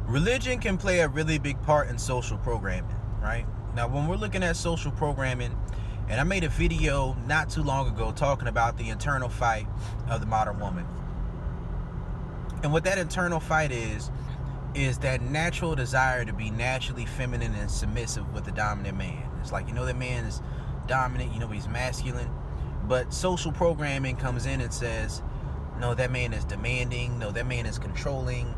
Religion can play a really big part in social programming, right? Now, when we're looking at social programming, and I made a video not too long ago talking about the internal fight of the modern woman. And what that internal fight is that natural desire to be naturally feminine and submissive with the dominant man. It's like, that man is dominant, he's masculine. But social programming comes in and says, no, that man is demanding. No, that man is controlling.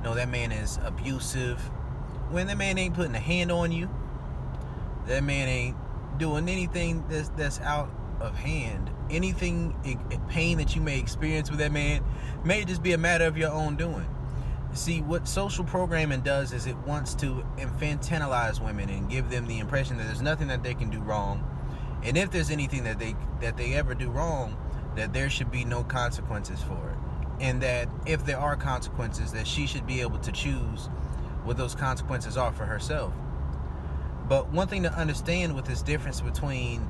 No, that man is abusive. When that man ain't putting a hand on you, that man ain't doing anything that's out of hand. Anything, pain that you may experience with that man may just be a matter of your own doing. See, what social programming does is it wants to infantilize women and give them the impression that there's nothing that they can do wrong. And if there's anything that they ever do wrong, that there should be no consequences for it. And that if there are consequences, that she should be able to choose what those consequences are for herself. But one thing to understand with this difference between,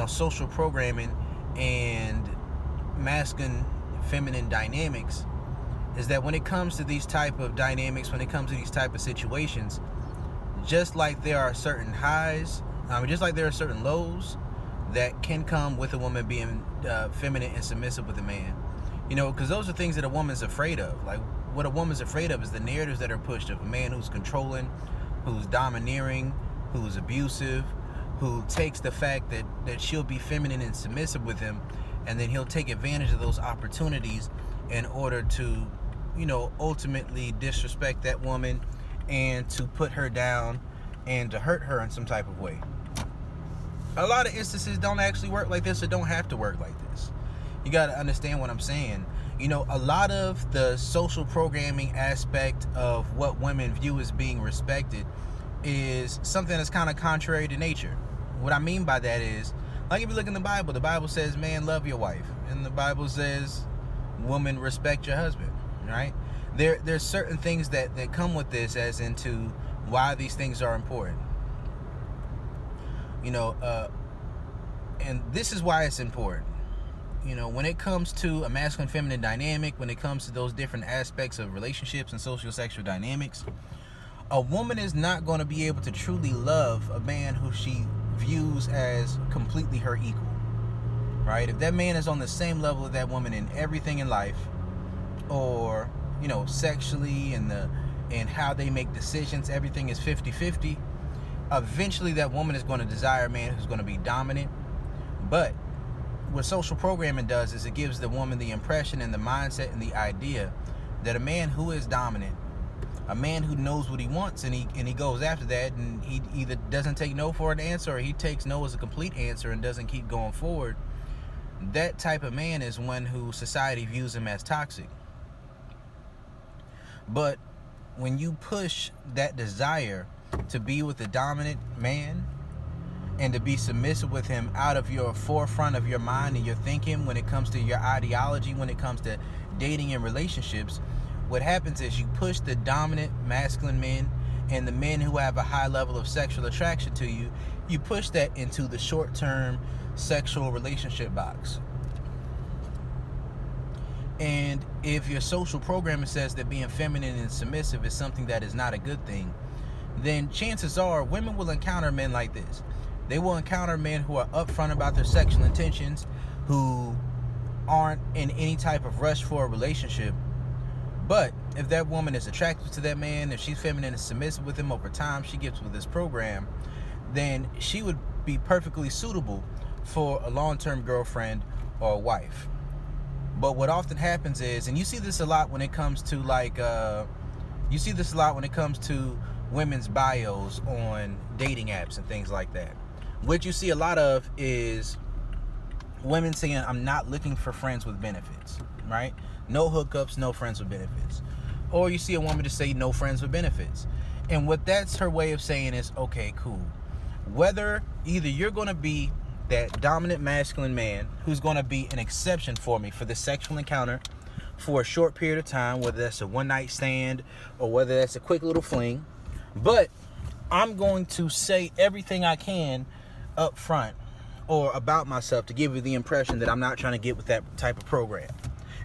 social programming and masculine, feminine dynamics is that when it comes to these type of dynamics, when it comes to these type of situations, just like there are certain highs, just like there are certain lows that can come with a woman being feminine and submissive with a man. Because those are things that a woman's afraid of. Like, what a woman's afraid of is the narratives that are pushed of a man who's controlling, who's domineering, who's abusive, who takes the fact that she'll be feminine and submissive with him, and then he'll take advantage of those opportunities in order to, ultimately disrespect that woman and to put her down and to hurt her in some type of way. A lot of instances don't actually work like this or don't have to work like this. You got to understand what I'm saying. A lot of the social programming aspect of what women view as being respected is something that's kind of contrary to nature. What I mean by that is, like if you look in the Bible says, man, love your wife. And the Bible says, woman, respect your husband, right? There's certain things that come with this as into why these things are important. And this is why it's important. When it comes to a masculine feminine dynamic, when it comes to those different aspects of relationships and social sexual dynamics, a woman is not going to be able to truly love a man who she views as completely her equal, right? If that man is on the same level of that woman in everything in life, or sexually and how they make decisions, everything is 50-50, eventually that woman is going to desire a man who's going to be dominant. But what social programming does is it gives the woman the impression and the mindset and the idea that a man who is dominant, a man who knows what he wants and he goes after that, and he either doesn't take no for an answer or he takes no as a complete answer and doesn't keep going forward, that type of man is one who society views him as toxic. But when you push that desire to be with the dominant man and to be submissive with him out of your forefront of your mind and your thinking when it comes to your ideology, when it comes to dating and relationships, what happens is you push the dominant masculine men and the men who have a high level of sexual attraction to you, you push that into the short-term sexual relationship box. And if your social programming says that being feminine and submissive is something that is not a good thing, then chances are women will encounter men like this. They will encounter men who are upfront about their sexual intentions, who aren't in any type of rush for a relationship. But if that woman is attracted to that man, if she's feminine and submissive with him over time, she gets with this program, then she would be perfectly suitable for a long-term girlfriend or a wife. But what often happens is, and you see this a lot when it comes to women's bios on dating apps and things like that. What you see a lot of is women saying, I'm not looking for friends with benefits, right? No hookups, no friends with benefits. Or you see a woman just say no friends with benefits. And what that's her way of saying is, okay, cool. Whether either you're going to be that dominant masculine man who's going to be an exception for me for the sexual encounter for a short period of time, whether that's a one-night stand or whether that's a quick little fling, but I'm going to say everything I can up front or about myself to give you the impression that I'm not trying to get with that type of program.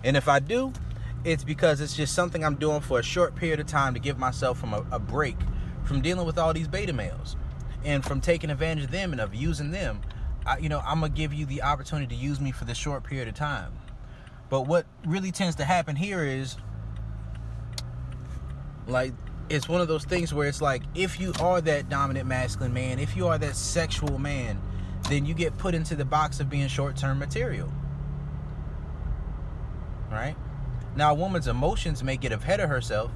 And if I do, It's because it's just something I'm doing for a short period of time to give myself from a break from dealing with all these beta males and from taking advantage of them and of using them. I'm going to give you the opportunity to use me for this short period of time. But what really tends to happen here is, like, it's one of those things where it's like, if you are that dominant masculine man, if you are that sexual man, then you get put into the box of being short-term material. Right? Now, a woman's emotions may get ahead of herself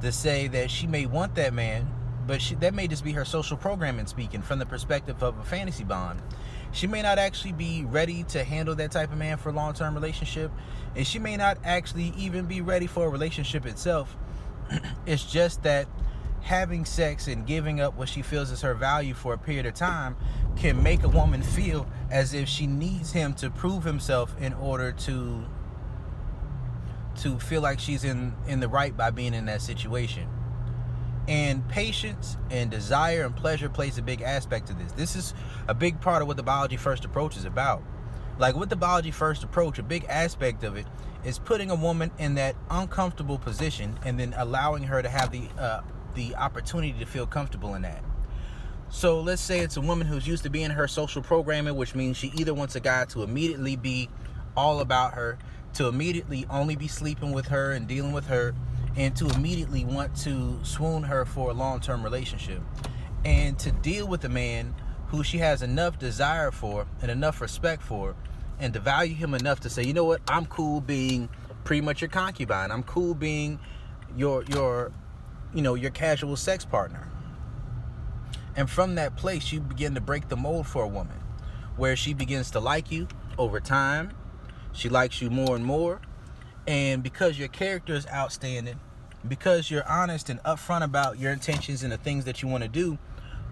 to say that she may want that man, but that may just be her social programming speaking from the perspective of a fantasy bond. She may not actually be ready to handle that type of man for a long-term relationship, and she may not actually even be ready for a relationship itself. It's just that having sex and giving up what she feels is her value for a period of time can make a woman feel as if she needs him to prove himself in order to feel like she's in the right by being in that situation. And patience and desire and pleasure plays a big aspect of this. This is a big part of what the biology first approach is about. Like with the biology first approach, a big aspect of it is putting a woman in that uncomfortable position and then allowing her to have the opportunity to feel comfortable in that. So let's say it's a woman who's used to being her social programming, which means she either wants a guy to immediately be all about her, to immediately only be sleeping with her and dealing with her, and to immediately want to swoon her for a long-term relationship, and to deal with a man who she has enough desire for and enough respect for, and to value him enough to say, you know what, I'm cool being pretty much your concubine. I'm cool being your casual sex partner. And from that place, you begin to break the mold for a woman, where she begins to like you over time. She likes you more and more. And because your character is outstanding, because you're honest and upfront about your intentions and the things that you want to do,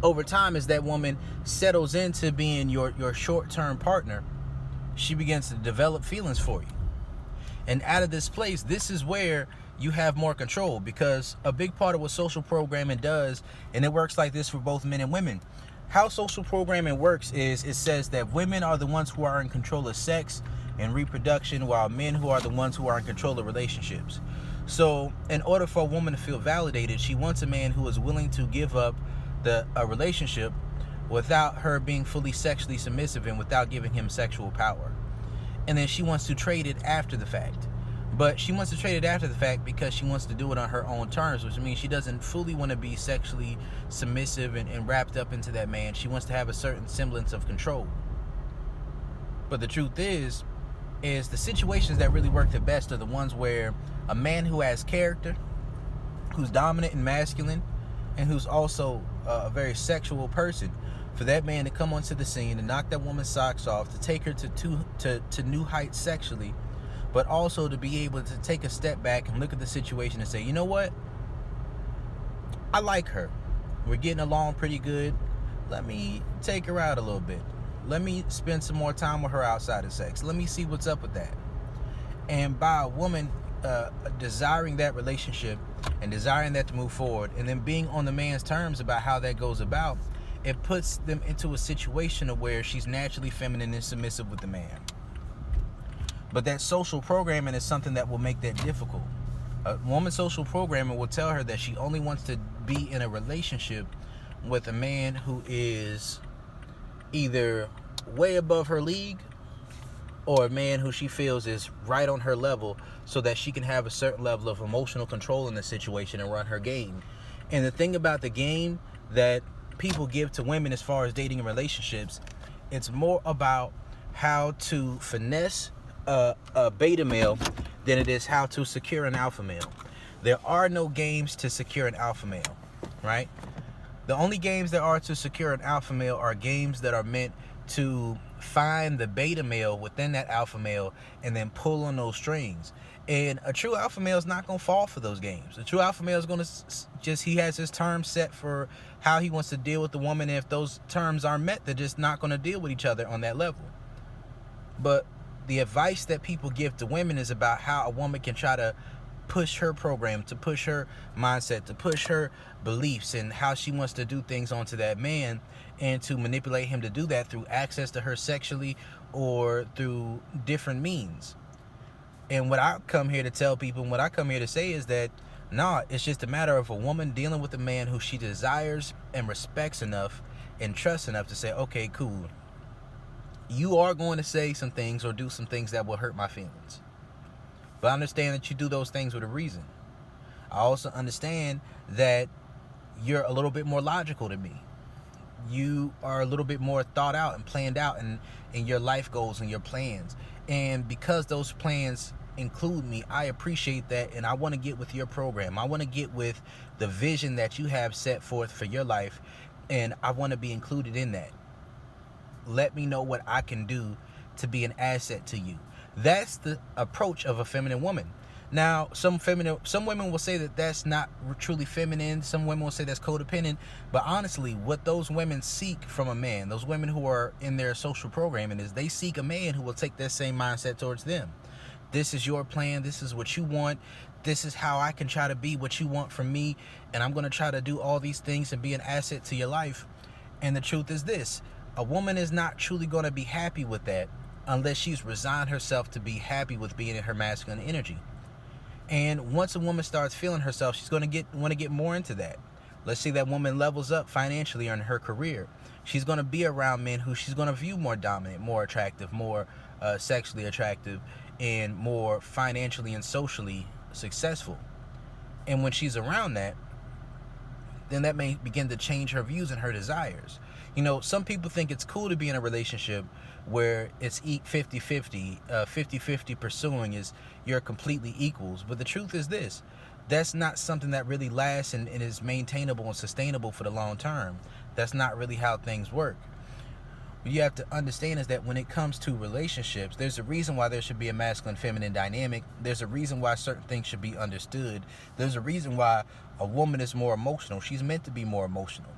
over time, as that woman settles into being your short-term partner, she begins to develop feelings for you. And out of this place, this is where you have more control, because a big part of what social programming does, and it works like this for both men and women, how social programming works is it says that women are the ones who are in control of sex and reproduction, while men who are the ones who are in control of relationships. So in order for a woman to feel validated, she wants a man who is willing to give up a relationship without her being fully sexually submissive and without giving him sexual power. And then she wants to trade it after the fact. But she wants to trade it after the fact because she wants to do it on her own terms, which means she doesn't fully want to be sexually submissive and wrapped up into that man. She wants to have a certain semblance of control. But the truth is the situations that really work the best are the ones where a man who has character, who's dominant and masculine, and who's also a very sexual person, for that man to come onto the scene and knock that woman's socks off, to take her to new heights sexually, but also to be able to take a step back and look at the situation and say, you know what? I like her. We're getting along pretty good. Let me take her out a little bit. Let me spend some more time with her outside of sex. Let me see what's up with that. And by a woman desiring that relationship and desiring that to move forward, and then being on the man's terms about how that goes about, it puts them into a situation where she's naturally feminine and submissive with the man. But that social programming is something that will make that difficult. A woman's social programming will tell her that she only wants to be in a relationship with a man who is either way above her league or a man who she feels is right on her level, so that she can have a certain level of emotional control in the situation and run her game. And the thing about the game that people give to women as far as dating and relationships, it's more about how to finesse a beta male than it is how to secure an alpha male. There are no games to secure an alpha male, right? The only games that are to secure an alpha male are games that are meant to find the beta male within that alpha male and then pull on those strings. And a true alpha male is not going to fall for those games. A true alpha male is going to he has his terms set for how he wants to deal with the woman. And if those terms are met, they're just not going to deal with each other on that level. But the advice that people give to women is about how a woman can try to push her program, to push her mindset, to push her beliefs and how she wants to do things onto that man, and to manipulate him to do that through access to her sexually or through different means. And what I come here to tell people, and what I come here to say is that, nah, it's just a matter of a woman dealing with a man who she desires and respects enough and trusts enough to say, okay, cool, you are going to say some things or do some things that will hurt my feelings. But I understand that you do those things with a reason. I also understand that you're a little bit more logical than me. You are a little bit more thought out and planned out in your life goals and your plans. And because those plans include me, I appreciate that, and I want to get with your program. I want to get with the vision that you have set forth for your life, and I want to be included in that. Let me know what I can do to be an asset to you. That's the approach of a feminine woman. Now, some women will say that that's not truly feminine. Some women will say that's codependent. But honestly, what those women seek from a man, those women who are in their social programming, is they seek a man who will take that same mindset towards them. This is your plan. This is what you want. This is how I can try to be what you want from me. And I'm going to try to do all these things and be an asset to your life. And the truth is this: a woman is not truly going to be happy with that unless she's resigned herself to be happy with being in her masculine energy. And once a woman starts feeling herself, she's going to want to get more into that. Let's say that woman levels up financially or in her career. She's going to be around men who she's going to view more dominant, more attractive, more sexually attractive, and more financially and socially successful. And when she's around that, then that may begin to change her views and her desires. You know, some people think it's cool to be in a relationship where it's 50-50, 50-50 pursuing is you're completely equals. But the truth is this: that's not something that really lasts and is maintainable and sustainable for the long term. That's not really how things work. What you have to understand is that when it comes to relationships, there's a reason why there should be a masculine-feminine dynamic. There's a reason why certain things should be understood. There's a reason why a woman is more emotional. She's meant to be more emotional.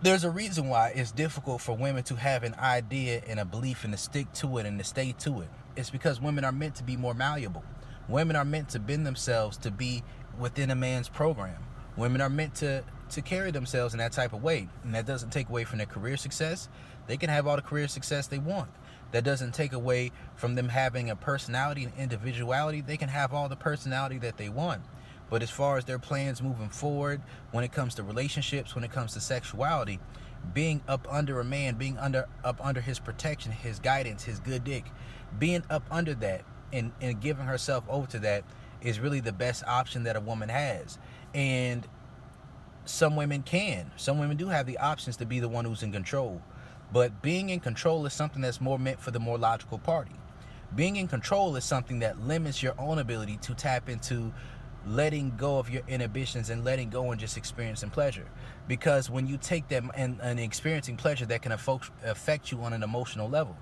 There's a reason why it's difficult for women to have an idea and a belief and to stick to it and to stay to it. It's because women are meant to be more malleable. Women are meant to bend themselves to be within a man's program. Women are meant to carry themselves in that type of way. And that doesn't take away from their career success. They can have all the career success they want. That doesn't take away from them having a personality and individuality. They can have all the personality that they want. But as far as their plans moving forward, when it comes to relationships, when it comes to sexuality, being up under a man, being up under his protection, his guidance, his good dick, being up under that and giving herself over to that is really the best option that a woman has. And some women do have the options to be the one who's in control. But being in control is something that's more meant for the more logical party. Being in control is something that limits your own ability to tap into letting go of your inhibitions and letting go and just experiencing pleasure. Because when you take them and experiencing pleasure, that can affect you on an emotional level.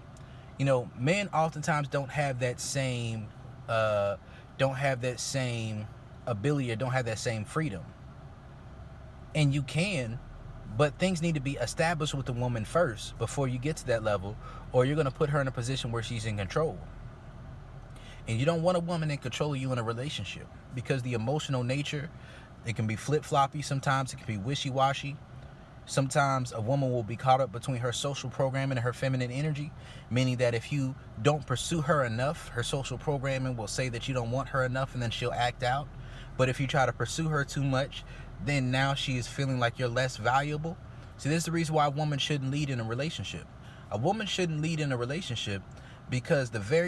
You know, men oftentimes don't have that same ability or don't have that same freedom. And you can, but things need to be established with the woman first before you get to that level, or you're going to put her in a position where she's in control. And you don't want a woman in control of you in a relationship, because the emotional nature, it can be flip-floppy sometimes, it can be wishy-washy. Sometimes a woman will be caught up between her social programming and her feminine energy, meaning that if you don't pursue her enough, her social programming will say that you don't want her enough, and then she'll act out. But if you try to pursue her too much, then now she is feeling like you're less valuable. See, this is the reason why a woman shouldn't lead in a relationship. A woman shouldn't lead in a relationship because the very